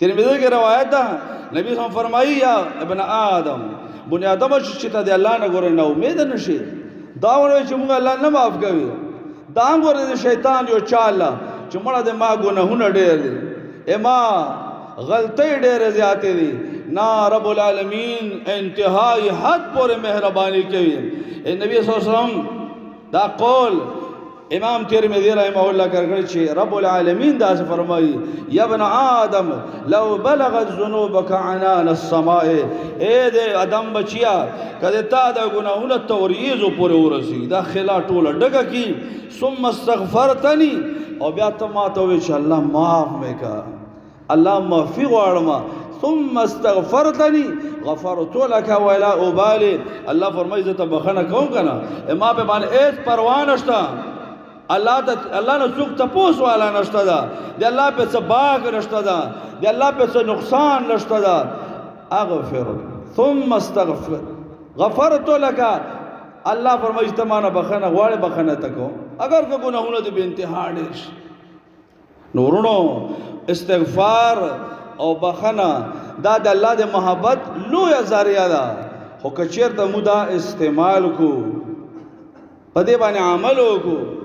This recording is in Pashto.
ترمذی کی روایت ده نبی صلی الله علیه وسلم فرمایي یا ابن آدم بنی آدم چې ته د الله نه ګورې نه امید نشي دا وایي چې موږ الله نه معاف کوي دا ګورې شیطان یو چاله چې مړه د ما ګناهونه ډېر دي ما غلطۍ ډېرې زیاتې دي نا رب العالمین انتہائی حد پورے مہربانی کوي نبی صلی الله علیه وسلم دا قول امام ترمذی رحمه الله کړی چې رب العالمین دا فرمایي یا ابن آدم لو بلغت ذنوبك عنان السماء اے دې ادم بچیا کله تا دا ګناهونه توریزو پورې ورسی دا خلا ټوله ډګه کی ثم استغفرتنی او بیا ته ما ته وی چې الله معاف میکا الله معافی غواړم ثم استغفرتنی غفرت لك ولا ابالي الله فرمایي زه ته بخنه کوم کنه ما په باندې هیڅ پروا نشته الله نه څوک تپوس والا نشته ده د الله په څه باغ نشته ده د الله په څه نقصان نشته ده اغفر ثم استغفر غفرت لك الله فرمایي ته ما نه بخنه غواړي بخنه تکو اگر که ګناهونه دې به انتها ډېر نورونو استغفار او بخنه دا د الله د محبت لویه ذریعه ده خو که چېرته موږ دا استعمال کو په دې باندې عمل وکړو